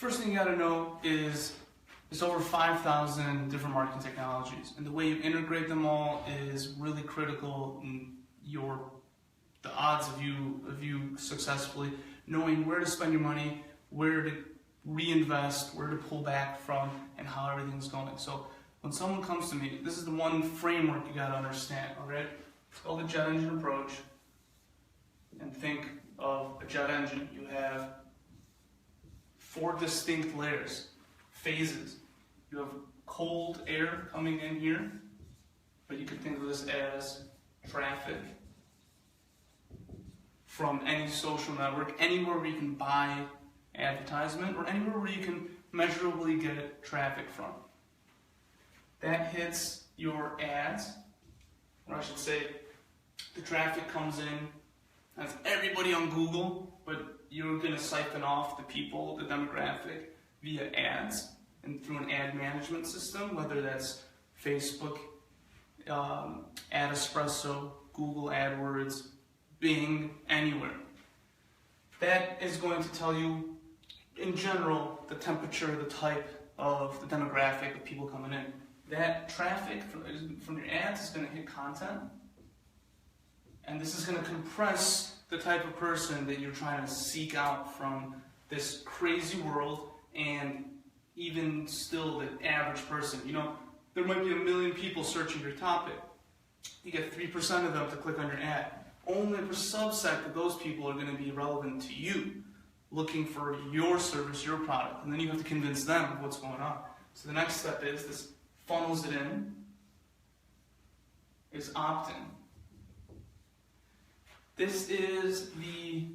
First thing you gotta know is there's over 5,000 different marketing technologies, and the way you integrate them all is really critical in the odds of you successfully knowing where to spend your money, where to reinvest, where to pull back from, and how everything's going. So when someone comes to me, this is the one framework you gotta understand, alright? It's called the jet engine approach. And think of a jet engine. You have 4 distinct layers, phases. You have cold air coming in here, but you could think of this as traffic from any social network, anywhere where you can buy advertisement, or anywhere where you can measurably get traffic from. That hits your ads, or I should say, the traffic comes in. That's everybody on Google, but you're going to siphon off the people, the demographic, via ads and through an ad management system, whether that's Facebook, AdEspresso, Google AdWords, Bing, anywhere. That is going to tell you, in general, the temperature, the type of the demographic of people coming in. That traffic from your ads is going to hit content, and this is going to compress the type of person that you're trying to seek out from this crazy world, and even still the average person. You know, there might be 1 million people searching your topic. You get 3% of them to click on your ad. Only a subset of those people are going to be relevant to you, looking for your service, your product, and then you have to convince them of what's going on. So the next step is this funnels it in, is opt-in. This is the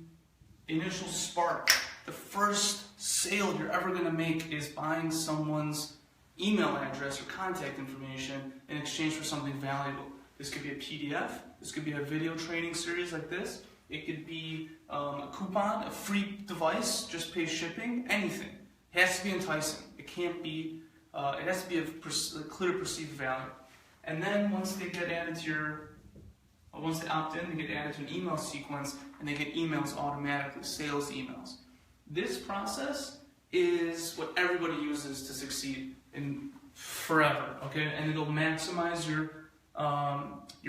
initial spark. The first sale you're ever going to make is buying someone's email address or contact information in exchange for something valuable. This could be a PDF. This could be a video training series like this. It could be a coupon, a free device, just pay shipping, anything. It has to be enticing. It can't be, it has to be a clear perceived value. And then once they get added to once they opt in, they get added to an email sequence, and they get emails automatically, sales emails. This process is what everybody uses to succeed in forever, okay? And it'll maximize your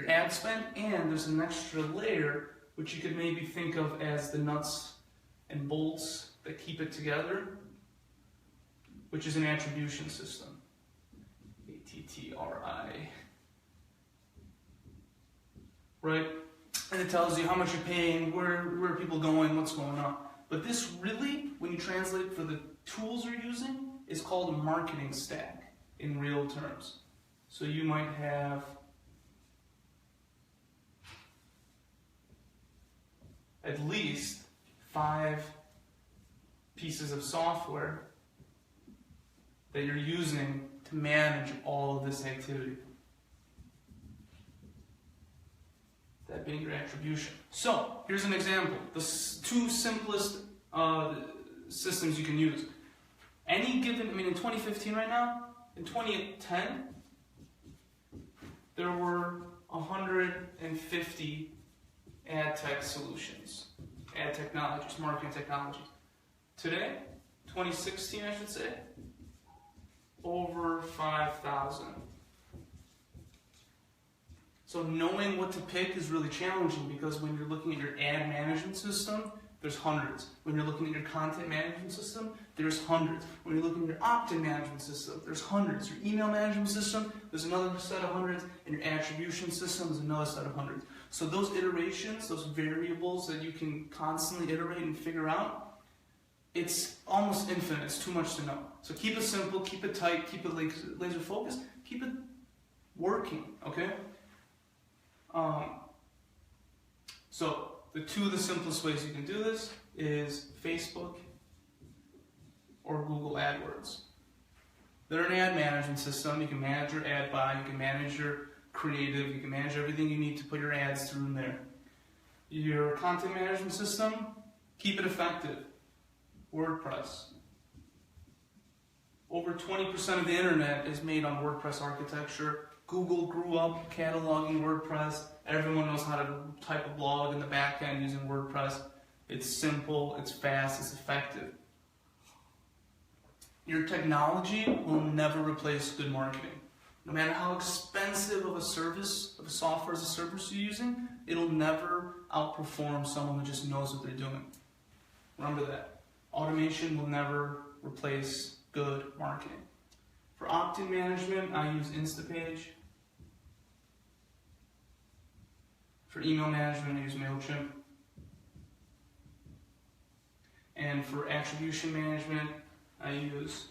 ad spend, and there's an extra layer which you could maybe think of as the nuts and bolts that keep it together, which is an attribution system. ATTRI. Right? And it tells you how much you're paying, where are people going, what's going on. But this really, when you translate for the tools you're using, is called a marketing stack in real terms. So you might have at least 5 pieces of software that you're using to manage all of this activity. That being your attribution. So, here's an example. The 2 simplest systems you can use. Any given, in 2015 right now, in 2010, there were 150 ad tech solutions, ad technologies, marketing technologies. Today, 2016 I should say, over 5,000. So knowing what to pick is really challenging, because when you're looking at your ad management system, there's hundreds. When you're looking at your content management system, there's hundreds. When you're looking at your opt-in management system, there's hundreds. Your email management system, there's another set of hundreds, and your attribution system is another set of hundreds. So those iterations, those variables that you can constantly iterate and figure out, it's almost infinite. It's too much to know. So keep it simple, keep it tight, keep it laser focused, keep it working, okay? So the 2 of the simplest ways you can do this is Facebook or Google AdWords. They're an ad management system. You can manage your ad buy, you can manage your creative, you can manage everything you need to put your ads through in there. Your content management system, keep it effective. WordPress. Over 20% of the internet is made on WordPress architecture. Google grew up cataloging WordPress. Everyone knows how to type a blog in the back end using WordPress. It's simple, it's fast, it's effective. Your technology will never replace good marketing. No matter how expensive of a service, of a software as a service you're using, it'll never outperform someone who just knows what they're doing. Remember that. Automation will never replace good marketing. For opt-in management, I use Instapage. For email management, I use MailChimp. And for attribution management, I use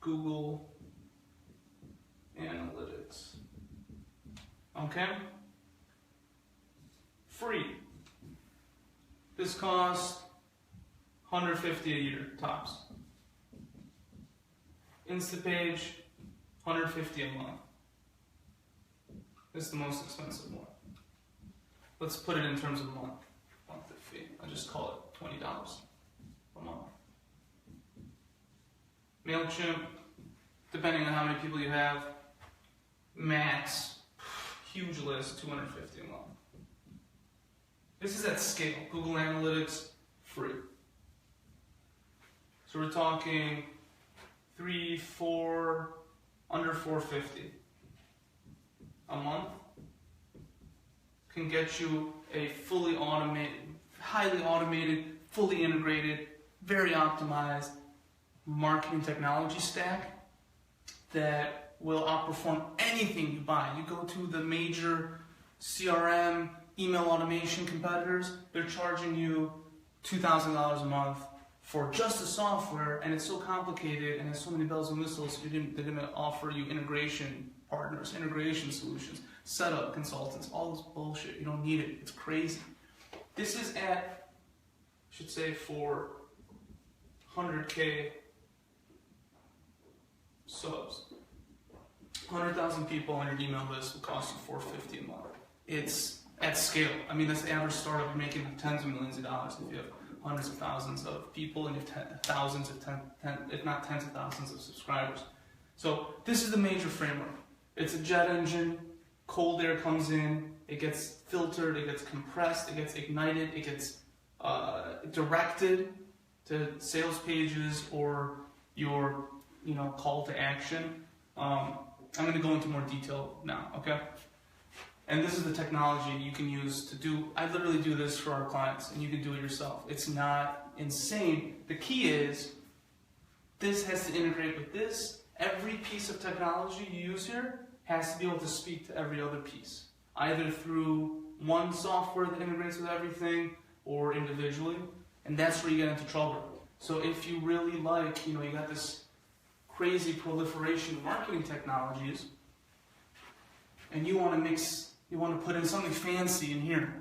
Google Analytics. Okay? Free. This costs $150 a year, tops. Instapage, $150 a month. This is the most expensive one. Let's put it in terms of monthly fee. I'll just call it $20 a month. MailChimp, depending on how many people you have, max, huge list, $250 a month. This is at scale. Google Analytics, free. So we're talking $3, $4, under $450 a month. Can get you a fully automated, highly automated, fully integrated, very optimized marketing technology stack that will outperform anything you buy. You go to the major CRM, email automation competitors, they're charging you $2,000 a month for just the software, and it's so complicated and has so many bells and whistles, they're going to offer you integration partners, integration solutions, setup consultants, all this bullshit. You don't need it. It's crazy. This is at, I should say, for 100K subs. 100,000 people on your email list will cost you $450 a month. It's at scale. I mean, that's the average startup making tens of millions of dollars if you have hundreds of thousands of people and you have thousands of if not tens of thousands of subscribers. So this is the major framework. It's a jet engine. Cold air comes in. It gets filtered. It gets compressed. It gets ignited. It gets directed to sales pages or your call to action. I'm going to go into more detail now. Okay. And this is the technology you can use to do. I literally do this for our clients, and you can do it yourself. It's not insane. The key is this has to integrate with this. Every piece of technology you use here has to be able to speak to every other piece, either through one software that integrates with everything or individually, and that's where you get into trouble. So if you really like, you got this crazy proliferation of marketing technologies, and you want to put in something fancy in here,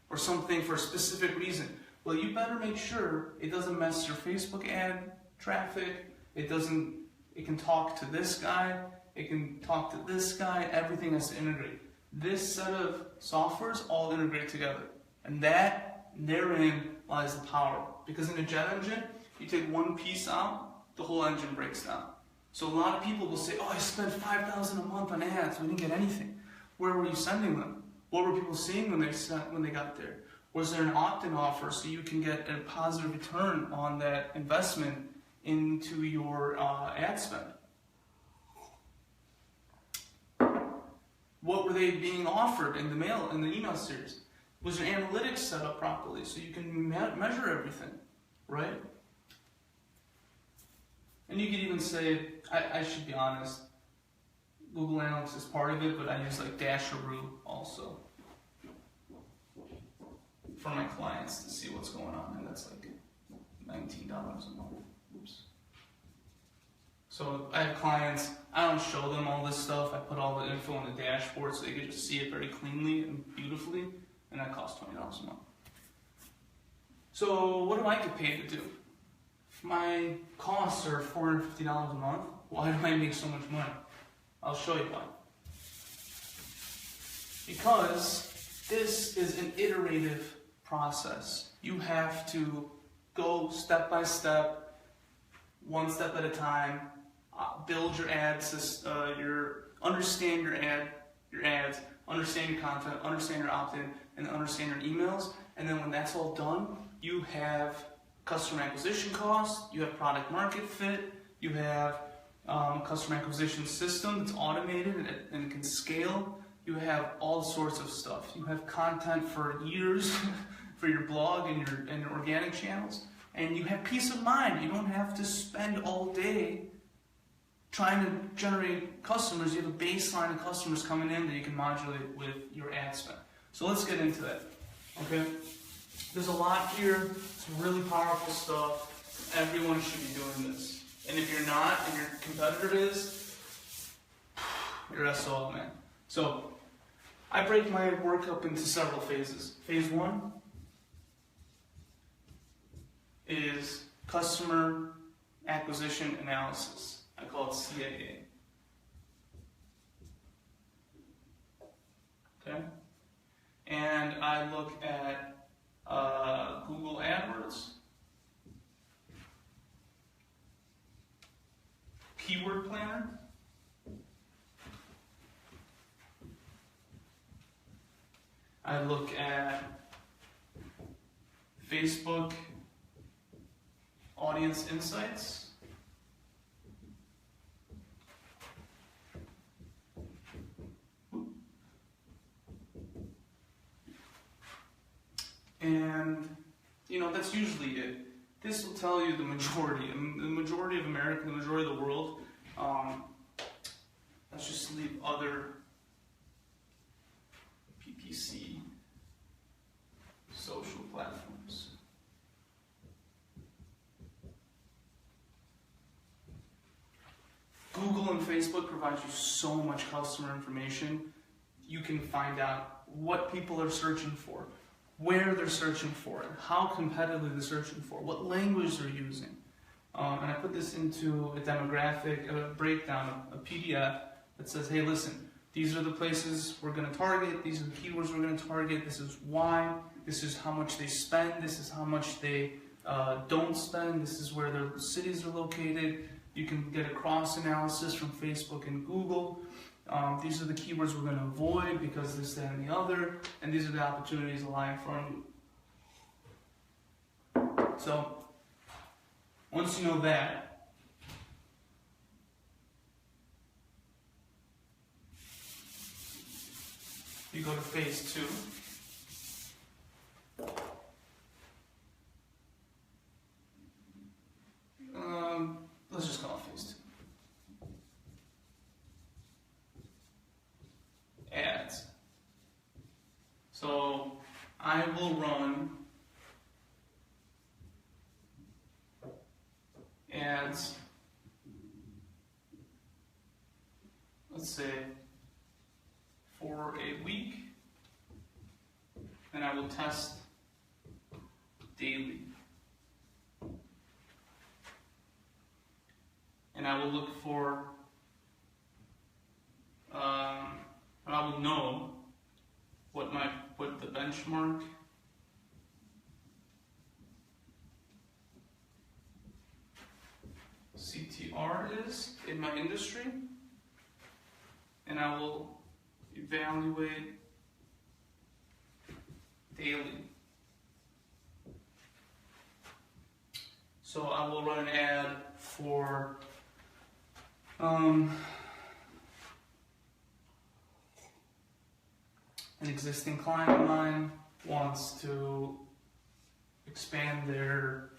or something for a specific reason, well, you better make sure it doesn't mess your Facebook ad traffic. It can talk to this guy. It can talk to this guy. Everything has to integrate. This set of softwares all integrate together. And therein lies the power. Because in a jet engine, you take one piece out, the whole engine breaks down. So a lot of people will say, oh, I spent $5,000 a month on ads. We didn't get anything. Where were you sending them? What were people seeing when they got there? Was there an opt-in offer so you can get a positive return on that investment into your ad spend? What were they being offered in the email series? Was your analytics set up properly so you can measure everything, right? And you could even say, I should be honest, Google Analytics is part of it, but I use like Dasheroo also for my clients to see what's going on, and that's like $19 a month. Oops. So I have clients, I don't show them all this stuff. I put all the info on the dashboard so they get to see it very cleanly and beautifully, and that costs $20 a month. So what do I get paid to do? If my costs are $450 a month, why do I make so much money? I'll show you why. Because this is an iterative process. You have to go step by step, one step at a time, build your ads, understand your ads, understand your content, understand your opt-in, and understand your emails. And then when that's all done, you have customer acquisition cost, you have product market fit, you have a customer acquisition system that's automated and can scale. You have all sorts of stuff. You have content for years for your blog and your organic channels, and you have peace of mind. You don't have to spend all day trying to generate customers. You have a baseline of customers coming in that you can modulate with your ad spend. So let's get into that. Okay, there's a lot here. It's really powerful stuff. Everyone should be doing this. And if you're not, and your competitor is, you're SOL, man. So I break my work up into several phases. Phase 1 is customer acquisition analysis. I call it CAA. Okay? And I look at Google AdWords, Keyword Planner, I look at Facebook Audience Insights, and that's usually it. This will tell you the majority of America, the majority of the world. Let's just leave other PPC social platforms. Google and Facebook provide you so much customer information. You can find out what people are searching for, where they're searching for it, how competitively they're searching for, what language they're using. And I put this into a demographic, a breakdown, a PDF that says, hey, listen, these are the places we're going to target, these are the keywords we're going to target, this is why, this is how much they spend, this is how much they don't spend, this is where their cities are located. You can get a cross analysis from Facebook and Google. These are the keywords we're going to avoid because this, that, and the other, and these are the opportunities that lie in front of you. So, once you know that, you go to phase 2. Let's just call it phase 2. Ads. So I will run ads, let's say, for a week, and I will test daily. And I will look for, I will know what the benchmark CTR is in my industry, and I will evaluate daily. So I will run an ad for an existing client of mine wants to expand their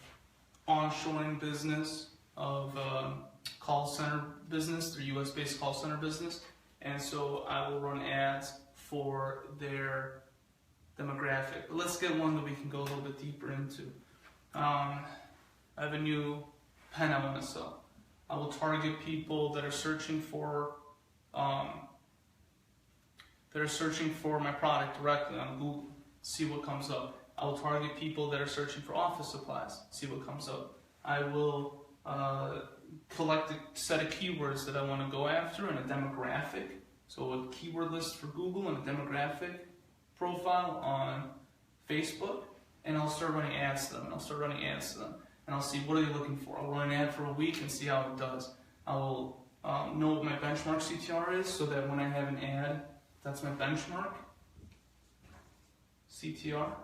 onshoring business of call center business, their US-based call center business, and so I will run ads for their demographic. But let's get one that we can go a little bit deeper into. I have a new pen I want to sell. I will target people that are searching for my product directly on Google. See what comes up. I will target people that are searching for office supplies. See what comes up. I will collect a set of keywords that I want to go after and a demographic. So a keyword list for Google and a demographic profile on Facebook, and I'll start running ads to them. And I'll see what are they looking for. I'll run an ad for a week and see how it does. I will know what my benchmark CTR is, so that when I have an ad, that's my benchmark CTR.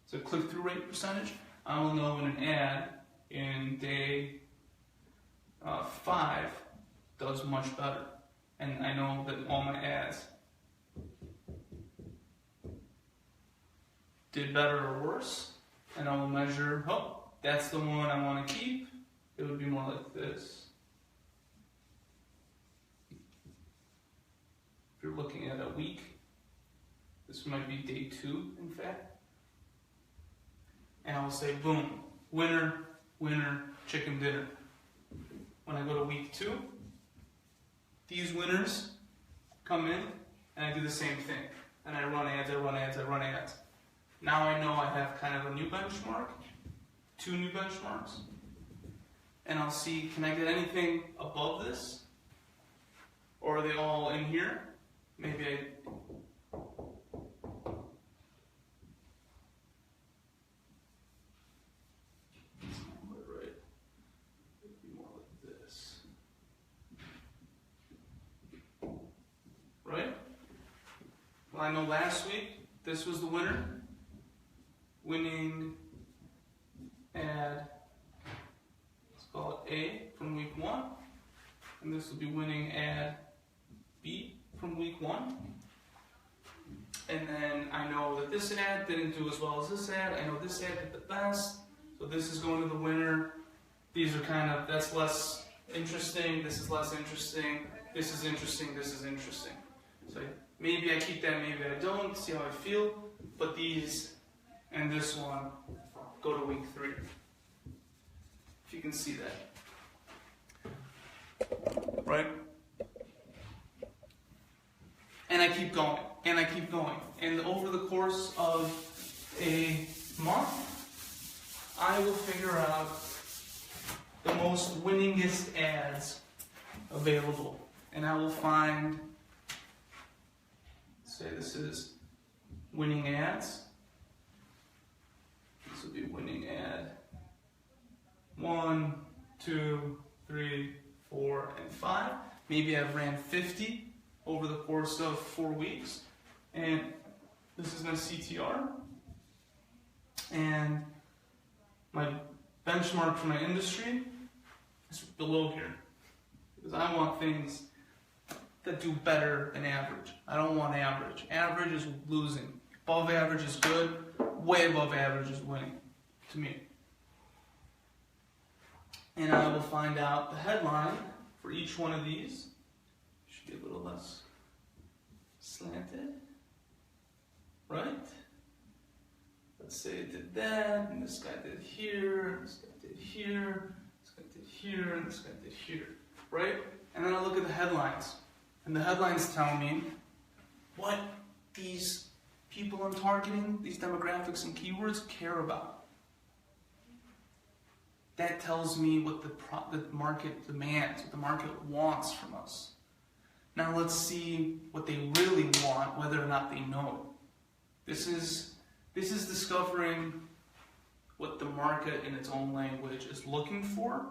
So click-through rate percentage. I will know when an ad in day 5 does much better. And I know that all my ads did better or worse. And I will measure, oh, that's the one I want to keep. It would be more like this. If you're looking at a week, this might be day 2, in fact. And I will say, boom, winner, winner, chicken dinner. When I go to week 2, these winners come in, and I do the same thing. And I run ads, I run ads, I run ads. Now I know I have kind of a new benchmark, 2 new benchmarks. And I'll see, can I get anything above this? Or are they all in here? Maybe I... Right. It'd be more like this. Right? Well, I know last week, this was the winner. Winning ad, let's call it A from week 1. And this will be winning ad B from week 1. And then I know that this ad didn't do as well as this ad. I know this ad did the best. So this is going to the winner. These are kind of, that's less interesting. This is less interesting. This is interesting. This is interesting. So maybe I keep that, maybe I don't. See how I feel. But these and this one go to week 3. If you can see that. Right? And I keep going, and I keep going. And over the course of a month, I will figure out the most winningest ads available. And I will find, say this is winning ads. This will be winning ad 1, 2, 3, 4, and 5. Maybe I've ran 50 over the course of 4 weeks. And this is my CTR. And my benchmark for my industry is below here. Because I want things that do better than average. I don't want average. Average is losing. Above average is good. Way above average is winning, to me. And I will find out the headline for each one of these. Should be a little less slanted, right? Let's say it did that, and this guy did here, and this guy did here, this guy did here, and this guy did here, right? And then I look at the headlines, and the headlines tell me what these people I'm targeting, these demographics and keywords, care about. That tells me what the market demands, what the market wants from us. Now let's see what they really want, whether or not they know it. This is discovering what the market in its own language is looking for,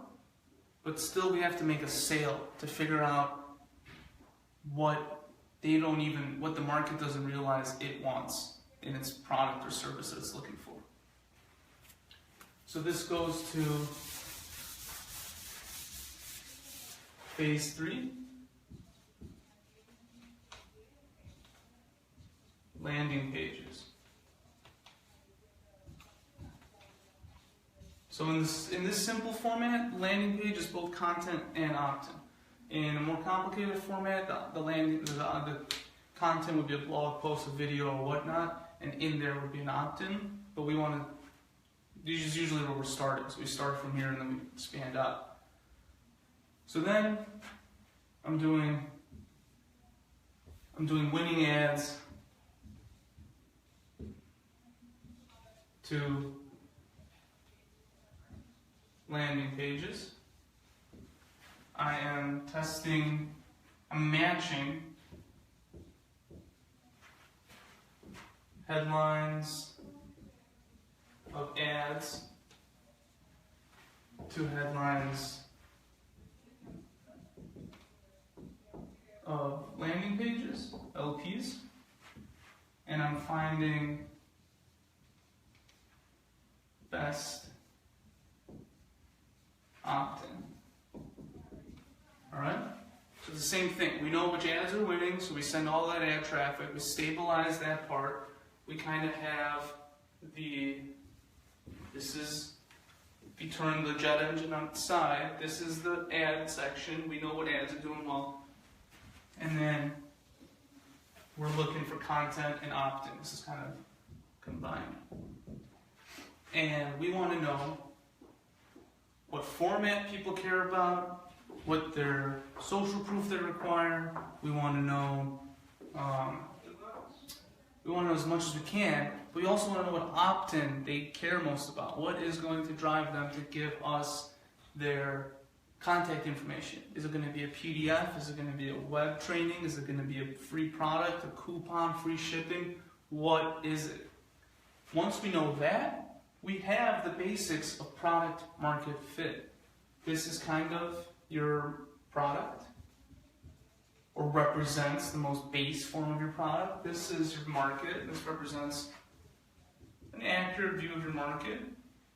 but still we have to make a sale to figure out what the market doesn't realize it wants in its product or service that it's looking for. So this goes to phase 3. Landing pages. So in this simple format, landing page is both content and opt-in. In a more complicated format, the content would be a blog post, a video, or whatnot, and in there would be an opt-in. But we want to. This is usually where we're starting. So we start from here and then we expand out. So then I'm doing winning ads to landing pages. I am testing, I'm matching headlines of ads to headlines of landing pages, LPs, and I'm finding best opt-in. Alright? So it's the same thing. We know which ads are winning, so we send all that ad traffic, we stabilize that part, we kind of have this is, if you turn the jet engine on its side, this is the ad section, we know what ads are doing well. And then we're looking for content and opt-in. This is kind of combined. And we want to know what format people care about, what their social proof they require. We want to know as much as we can, but we also want to know what opt-in they care most about. What is going to drive them to give us their contact information? Is it going to be a PDF? Is it going to be a web training? Is it going to be a free product, a coupon, free shipping? What is it? Once we know that, we have the basics of product market fit. This is kind of your product, or represents the most base form of your product. This is your market. This represents an accurate view of your market.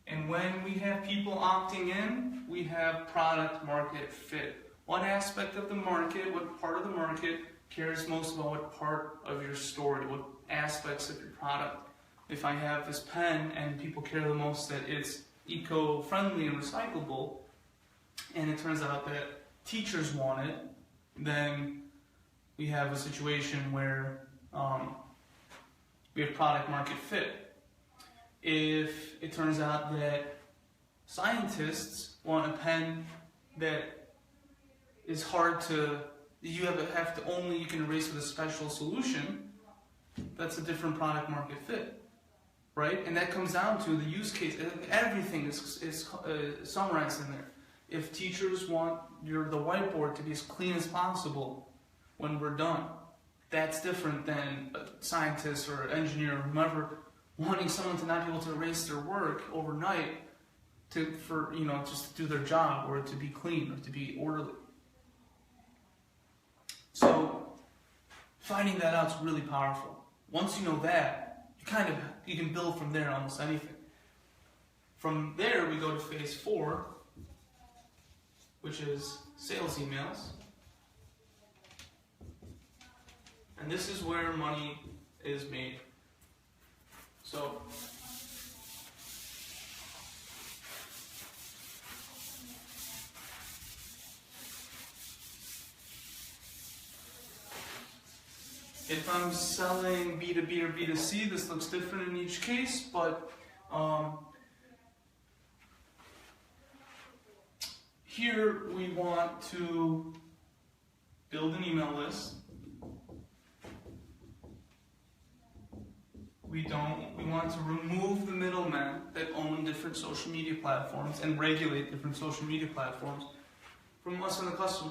And when we have people opting in, we have product market fit. What aspect of the market, what part of the market cares most about what part of your story, what aspects of your product? If I have this pen and people care the most that it's eco-friendly and recyclable, and it turns out that teachers want it, then we have a situation where we have product market fit. If it turns out that scientists want a pen that is hard to, you can erase with a special solution, that's a different product market fit, right? And that comes down to the use case. Everything is summarized in there. If teachers want the whiteboard to be as clean as possible when we're done, that's different than a scientist or an engineer or whomever wanting someone to not be able to erase their work overnight just to do their job, or to be clean, or to be orderly. So finding that out is really powerful. Once you know that, you can build from there on almost anything. From there, we go to phase 4, which is sales emails. And this is where money is made. So if I'm selling B2B or B2C, this looks different in each case, but here we want to build an email list. We want to remove the middlemen that own different social media platforms and regulate different social media platforms from us and the customer.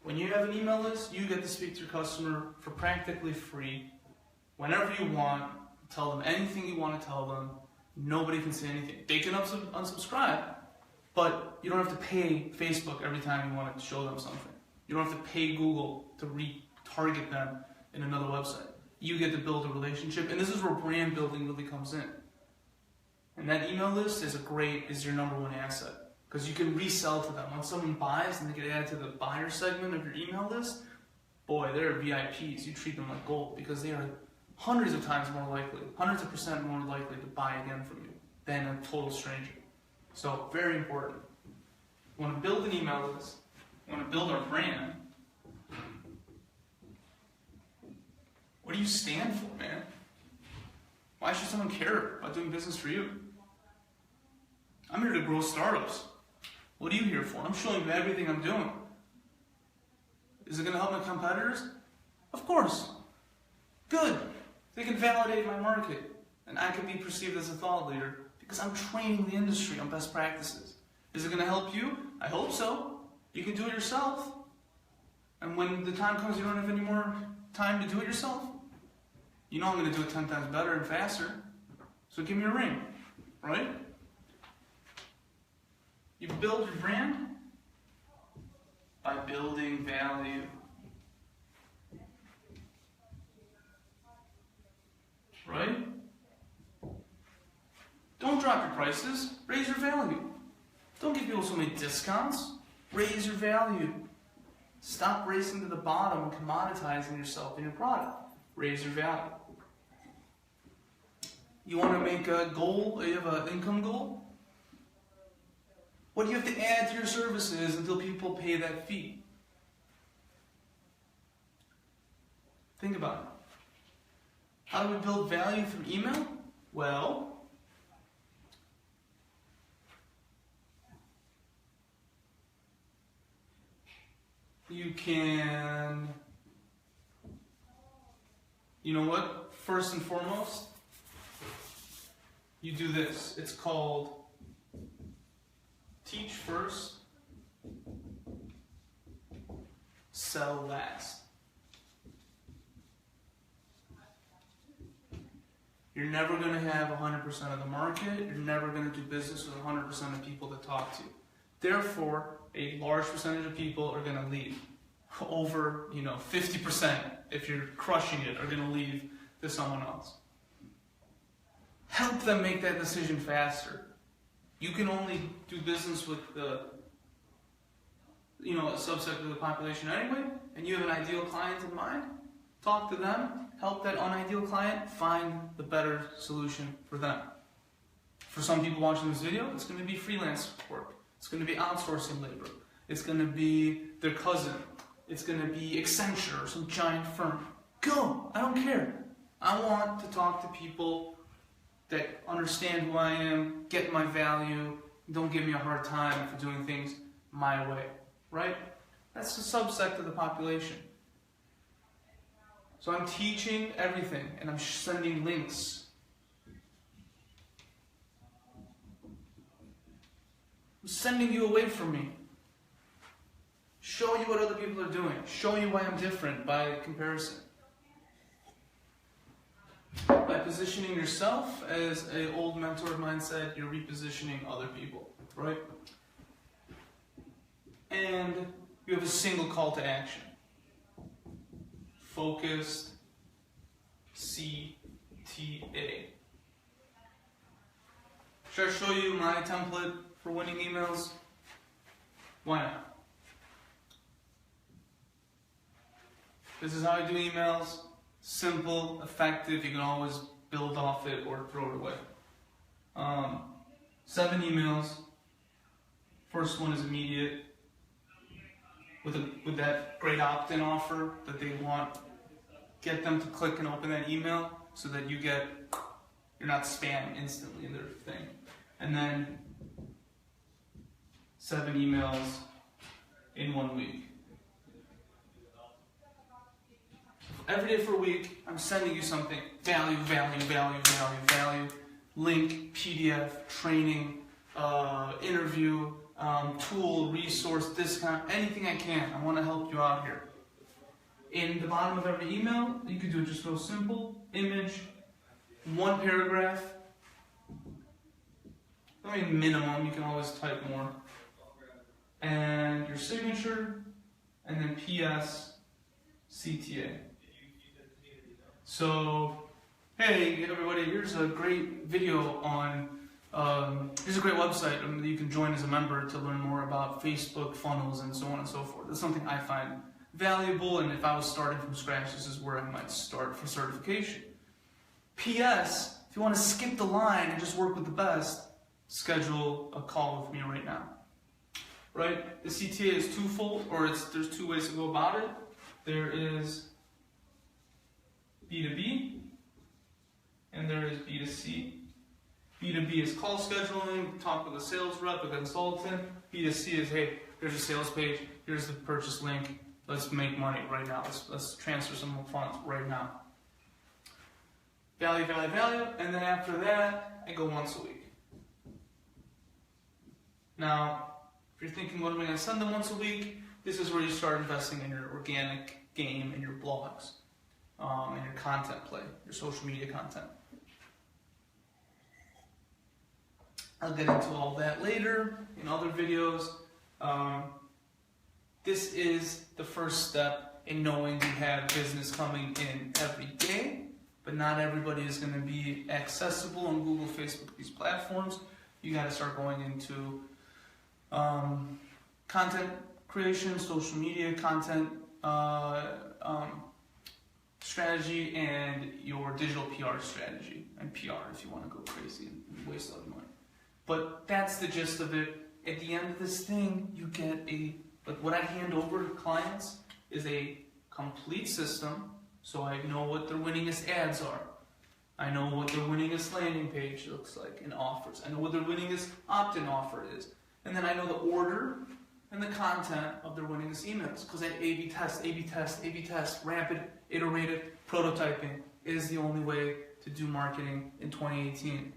When you have an email list, you get to speak to your customer for practically free, whenever you want. Tell them anything you want to tell them. Nobody can say anything. They can unsubscribe, but you don't have to pay Facebook every time you want to show them something. You don't have to pay Google to retarget them in another website. You get to build a relationship, and this is where brand building really comes in. And that email list is your number one asset, because you can resell to them. When someone buys and they get added to the buyer segment of your email list, boy, they're VIPs. You treat them like gold, because they are hundreds of times more likely, hundreds of % more likely to buy again from you than a total stranger. So, very important. We want to build an email list. We want to build our brand. What do you stand for, man? Why should someone care about doing business for you? I'm here to grow startups. What are you here for? I'm showing you everything I'm doing. Is it going to help my competitors? Of course. Good. They can validate my market, and I can be perceived as a thought leader because I'm training the industry on best practices. Is it going to help you? I hope so. You can do it yourself. And when the time comes you don't have any more time to do it yourself, you know I'm going to do it 10 times better and faster. So give me a ring, right? You build your brand by building value. Right? Don't drop your prices, raise your value. Don't give people so many discounts. Raise your value. Stop racing to the bottom and commoditizing yourself and your product. Raise your value. You want to make a goal, you have an income goal? What do you have to add to your services until people pay that fee? Think about it. How do we build value through email? Well, you can, you know what? First and foremost, you do this. It's called teach first, sell last. You're never going to have 100% of the market. You're never going to do business with 100% of people that talk to you. Therefore, a large percentage of people are going to leave. Over, 50%, if you're crushing it, are going to leave to someone else. Help them make that decision faster. You can only do business with a subset of the population anyway, and you have an ideal client in mind. Talk to them. Help that unideal client find the better solution for them. For some people watching this video, it's going to be freelance work. It's going to be outsourcing labor. It's going to be their cousin. It's going to be Accenture or some giant firm. Go! I don't care. I want to talk to people that understand who I am, get my value, don't give me a hard time for doing things my way. Right? That's a subsect of the population. So I'm teaching everything, and I'm sending links. I'm sending you away from me. Show you what other people are doing. Show you why I'm different by comparison. By positioning yourself, as an old mentor of mine said, you're repositioning other people, right? And you have a single call to action. Focused CTA. Should I show you my template for winning emails? Why not? This is how I do emails. Simple, effective. You can always build off it or throw it away. 7 emails. First one is immediate. With that great opt-in offer that they want, get them to click and open that email so that you're not spam instantly in their thing. And then 7 emails in 1 week. Every day for a week, I'm sending you something. Value, value, value, value, value. Link, PDF, training, interview, tool, resource, discount, anything I can. I want to help you out here. In the bottom of every email, you can do it just real simple. Image, 1 paragraph. I mean minimum, you can always type more. And your signature, and then PS, CTA. So, hey everybody, here's a great video on here's a great website that you can join as a member to learn more about Facebook funnels and so on and so forth. That's something I find valuable, and if I was starting from scratch, this is where I might start for certification. P.S. If you want to skip the line and just work with the best, schedule a call with me right now. Right? The CTA is twofold, or there's 2 ways to go about it. There is B2B, and there is B2C. B2B is call scheduling, talk with a sales rep, a consultant. B2C is, hey, here's a sales page, here's the purchase link, let's make money right now. Let's transfer some more funds right now. Value, value, value, and then after that, I go once a week. Now, if you're thinking, what am I going to send them once a week? This is where you start investing in your organic game and your blogs, and your content play, your social media content. I'll get into all that later in other videos. This is the first step in knowing you have business coming in every day. but not everybody is going to be accessible on Google, Facebook, these platforms. You got to start going into content creation, social media content strategy, and your digital PR strategy, and PR if you want to go crazy and waste all the money. But that's the gist of it. At the end of this thing, you get what I hand over to clients is a complete system, so I know what their winningest ads are. I know what their winningest landing page looks like and offers. I know what their winningest opt-in offer is. And then I know the order and the content of their winningest emails, because I A/B test, A/B test, A/B test, rapid, iterative prototyping is the only way to do marketing in 2018.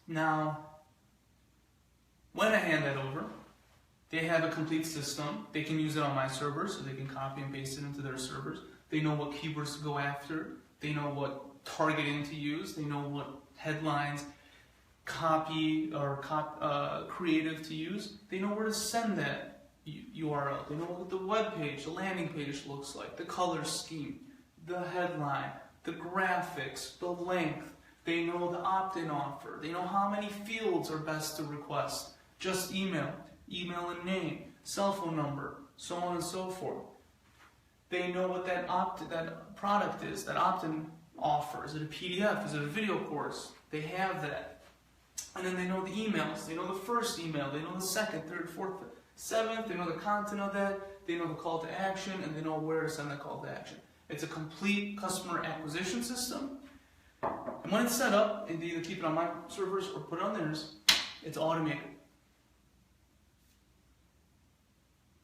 Now, when I hand that over, they have a complete system. They can use it on my servers, so they can copy and paste it into their servers. They know what keywords to go after. They know what targeting to use. They know what headlines, copy, or creative to use. They know where to send that URL. They know what the web page, the landing page looks like, the color scheme, the headline, the graphics, the length. They know the opt-in offer. They know how many fields are best to request. Just email and name, cell phone number, so on and so forth. They know what that product is, that opt-in offer. Is it a PDF? Is it a video course? They have that. And then they know the emails. They know the first email. They know the second, third, fourth, seventh. They know the content of that. They know the call to action, and they know where to send that call to action. It's a complete customer acquisition system. And when it's set up, and they either keep it on my servers or put it on theirs, it's automated.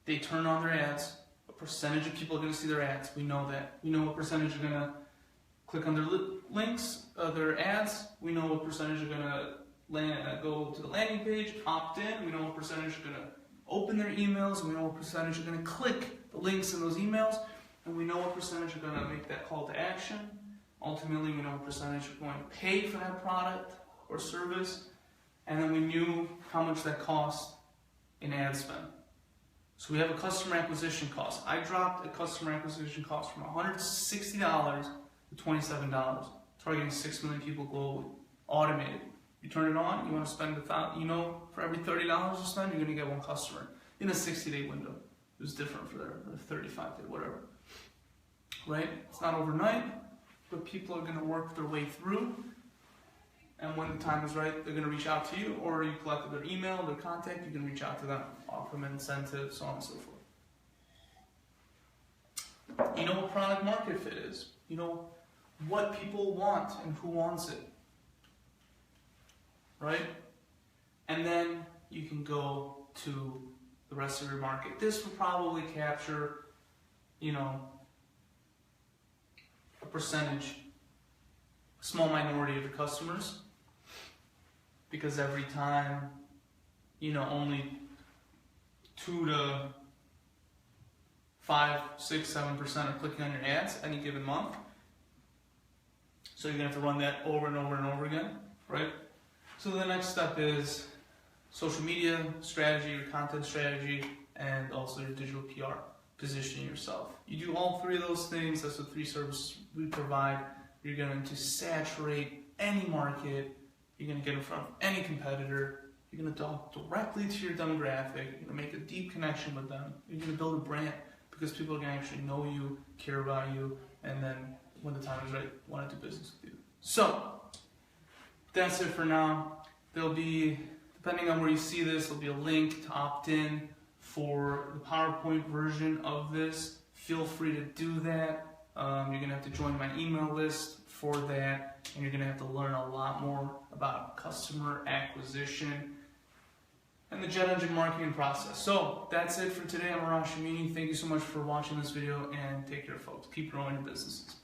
They turn on their ads. A percentage of people are going to see their ads. We know that. We know what percentage are going to click on their links, their ads. We know what percentage are going to go to the landing page, opt in. We know what percentage are going to open their emails. We know what percentage are going to click the links in those emails. And we know what percentage are going to make that call to action. Ultimately, we know what percentage are going to pay for that product or service. And then we knew how much that cost in ad spend. So we have a customer acquisition cost. I dropped a customer acquisition cost from $160 to $27, targeting 6 million people globally, automated. You turn it on, you want to spend for every $30 you spend, you're going to get one customer in a 60-day window. It was different for their 35-day, whatever. Right? It's not overnight, but people are going to work their way through. And when the time is right, they're going to reach out to you, or you collected their email, their contact, you can reach out to them, offer them an incentive, so on and so forth. You know what product market fit is. You know what people want and who wants it. Right? And then you can go to the rest of your market. This will probably capture, a percentage, a small minority of your customers. Because every time, only 2 to 5, 6, 7% are clicking on your ads any given month. So you're going to have to run that over and over and over again, right? So the next step is social media strategy, your content strategy, and also your digital PR, positioning yourself. You do all three of those things, that's the 3 services we provide. You're going to saturate any market. You're going to get in front of any competitor. You're going to talk directly to your demographic. You're going to make a deep connection with them. You're going to build a brand because people are going to actually know you, care about you, and then when the time is right, want to do business with you. So, that's it for now. There'll be, depending on where you see this, there'll be a link to opt in for the PowerPoint version of this. Feel free to do that. You're going to have to join my email list for that, and you're going to have to learn a lot more about customer acquisition and the jet engine marketing process. So that's it for today. I'm Arash Amini. Thank you so much for watching this video, and take care, folks. Keep growing your businesses.